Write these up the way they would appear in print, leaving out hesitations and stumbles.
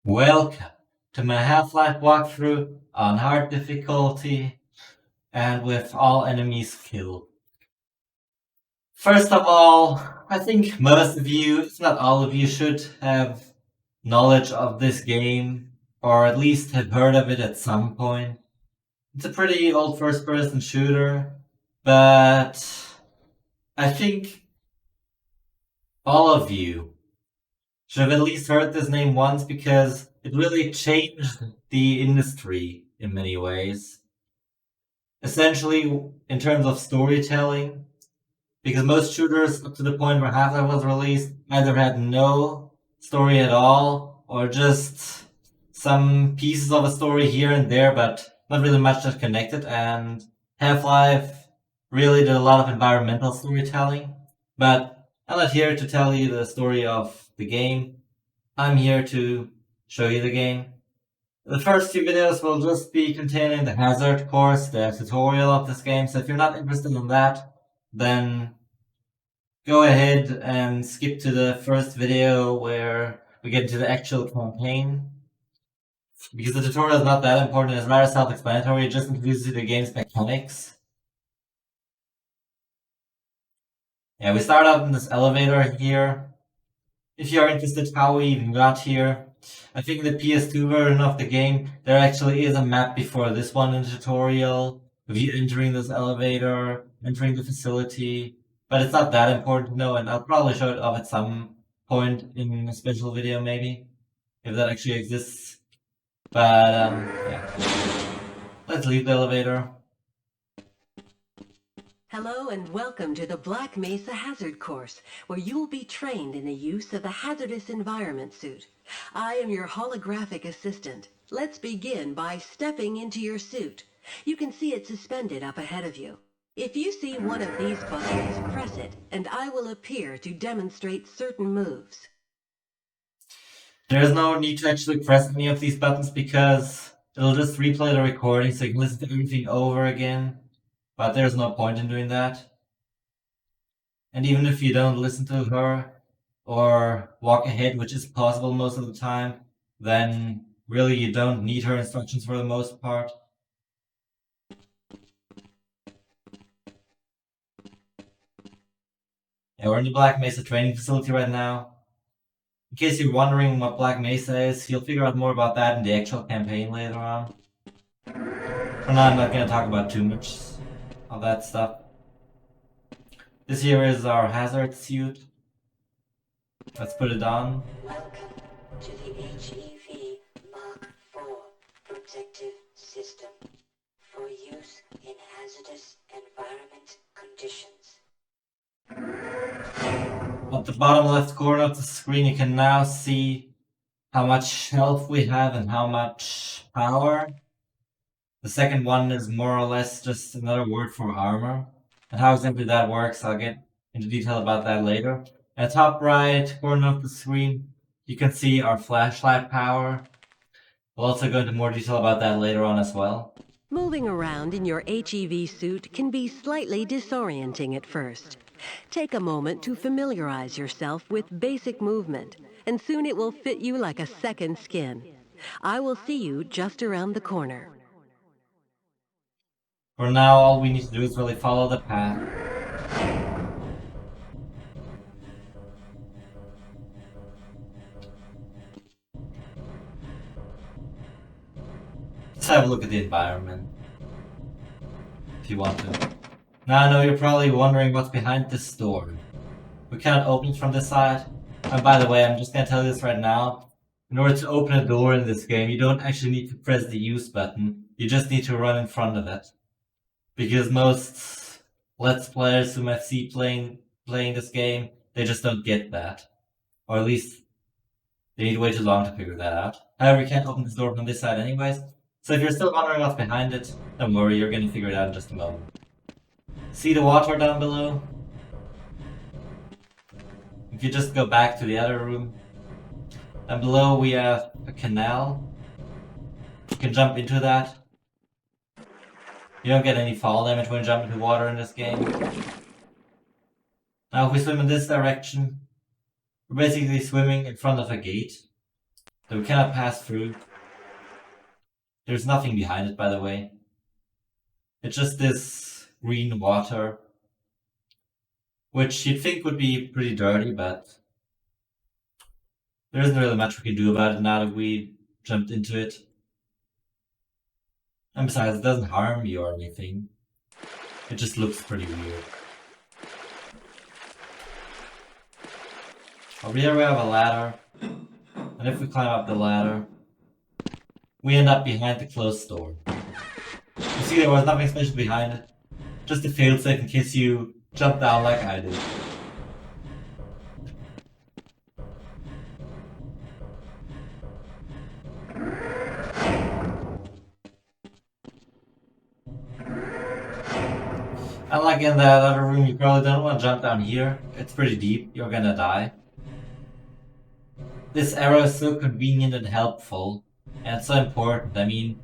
Welcome to my Half-Life walkthrough on hard difficulty and with all enemies killed. First of all, I think most of you, if not all of you, should have knowledge of this game, or at least have heard of it at some point. It's a pretty old first-person shooter, but I think all of you should have at least heard this name once because it really changed the industry in many ways. Essentially, in terms of storytelling, because most shooters up to the point where Half-Life was released either had no story at all or just some pieces of a story here and there, but not really much that connected. And Half-Life really did a lot of environmental storytelling. But I'm not here to tell you the story of the game. I'm here to show you the game. The first few videos will just be containing the hazard course, the tutorial of this game, so if you're not interested in that, then go ahead and skip to the first video where we get into the actual campaign. Because the tutorial is not that important, it's rather self-explanatory, it just introduces you to the game's mechanics. Yeah, we start out in this elevator here. If you're interested how we even got here, I think in the PS2 version of the game, there actually is a map before this one in the tutorial, of you entering this elevator, entering the facility, but it's not that important to know, and I'll probably show it off at some point in a special video maybe, if that actually exists. But, yeah. Let's leave the elevator. Hello and welcome to the Black Mesa Hazard Course, where you will be trained in the use of the hazardous environment suit. I am your holographic assistant. Let's begin by stepping into your suit. You can see it suspended up ahead of you. If you see one of these buttons, press it, and I will appear to demonstrate certain moves. There's no need to actually press any of these buttons because it'll just replay the recording so you can listen to everything over again. But there's no point in doing that. And even if you don't listen to her or walk ahead, which is possible most of the time, then really you don't need her instructions for the most part. Yeah, we're in the Black Mesa training facility right now. In case you're wondering what Black Mesa is, you'll figure out more about that in the actual campaign later on. For now, I'm not going to talk about too much of that stuff. This here is our hazard suit. Let's put it on. Welcome to the HEV Mark IV protective system for use in hazardous environment conditions. At the bottom left corner of the screen, you can now see how much health we have and how much power. The second one is more or less just another word for armor. And how exactly that works, I'll get into detail about that later. At the top right corner of the screen, you can see our flashlight power. We'll also go into more detail about that later on as well. Moving around in your HEV suit can be slightly disorienting at first. Take a moment to familiarize yourself with basic movement, and soon it will fit you like a second skin. I will see you just around the corner. For now, all we need to do is really follow the path. Let's have a look at the environment, if you want to. Now I know you're probably wondering what's behind this door. We cannot open it from this side. And by the way, I'm just gonna tell you this right now. In order to open a door in this game, you don't actually need to press the use button. You just need to run in front of it. Because most Let's Players whom I've seen playing this game, they just don't get that. Or at least, they need way too long to figure that out. However, you can't open this door from this side anyways. So if you're still wondering what's behind it, don't worry, you're gonna figure it out in just a moment. See the water down below? If you just go back to the other room, down below we have a canal. You can jump into that. You don't get any fall damage when you jump into water in this game. Now if we swim in this direction, we're basically swimming in front of a gate. that we cannot pass through. There's nothing behind it, by the way. It's just this green water, which you'd think would be pretty dirty, but there isn't really much we can do about it now that we jumped into it. And besides, it doesn't harm you or anything. It just looks pretty weird. Over here we have a ladder, and if we climb up the ladder, we end up behind the closed door. You see, there was nothing special behind it, just a failsafe in case you jump down like I did. Unlike in that other room, you probably don't want to jump down here. It's pretty deep, you're gonna die. This arrow is so convenient and helpful, and so important. I mean,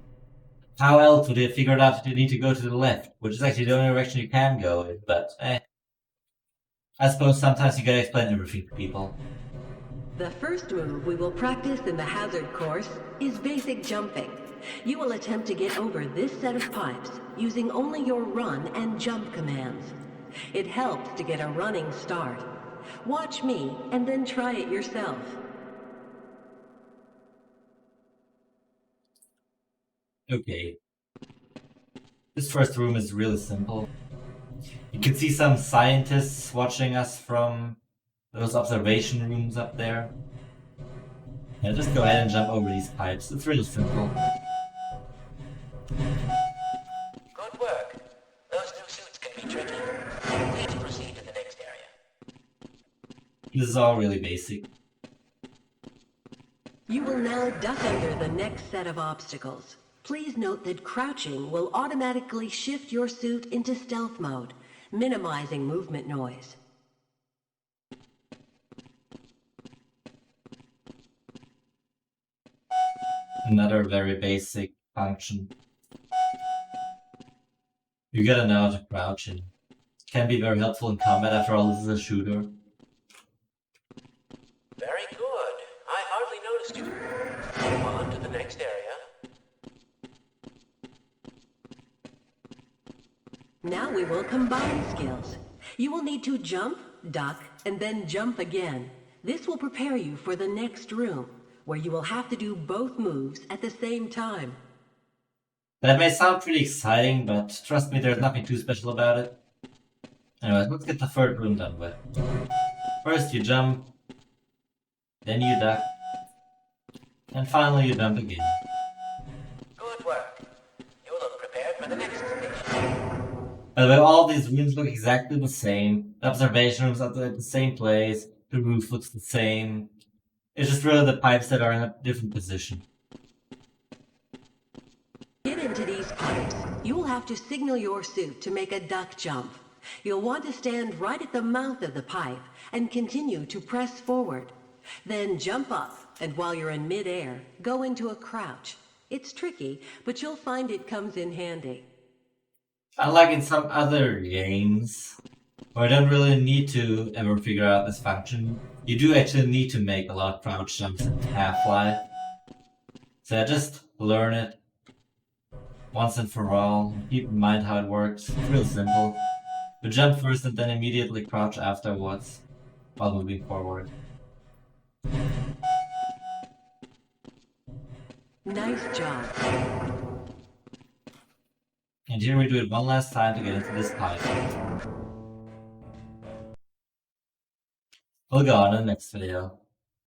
how else would they figure out you need to go to the left, which is actually the only direction you can go in, but I suppose sometimes you gotta explain everything to people. The first move we will practice in the hazard course is basic jumping. You will attempt to get over this set of pipes using only your run and jump commands. It helps to get a running start. Watch me and then try it yourself. Okay. This first room is really simple. You can see some scientists watching us from those observation rooms up there. Yeah, just go ahead and jump over these pipes. It's really simple. Good work. Those new suits can be tricky. Please proceed to the next area. This is all really basic. You will now duck under the next set of obstacles. Please note that crouching will automatically shift your suit into stealth mode, minimizing movement noise. Another very basic function. You gotta know how to crouch, and it can be very helpful in combat. After all, this is a shooter. Very good. I hardly noticed you. Move on to the next area. Now we will combine skills. You will need to jump, duck, and then jump again. This will prepare you for the next room, where you will have to do both moves at the same time. That may sound pretty exciting, but trust me, there's nothing too special about it. Anyways, let's get the third room done with. First you jump, then you duck, and finally you jump again. Good work. You look prepared for the next station. By the way, all these rooms look exactly the same. The observation rooms are at the same place, the roof looks the same. It's just really the pipes that are in a different position. To get into these pipes, you will have to signal your suit to make a duck jump. You'll want to stand right at the mouth of the pipe and continue to press forward. Then jump up, and while you're in midair, go into a crouch. It's tricky, but you'll find it comes in handy. Unlike in some other games, where I don't really need to ever figure out this function, you do actually need to make a lot of crouch jumps in Half-Life. So just learn it once and for all. Keep in mind how it works. It's real simple. You jump first and then immediately crouch afterwards while moving forward. Nice job. And here we do it one last time to get into this pipe. We'll go on in the next video.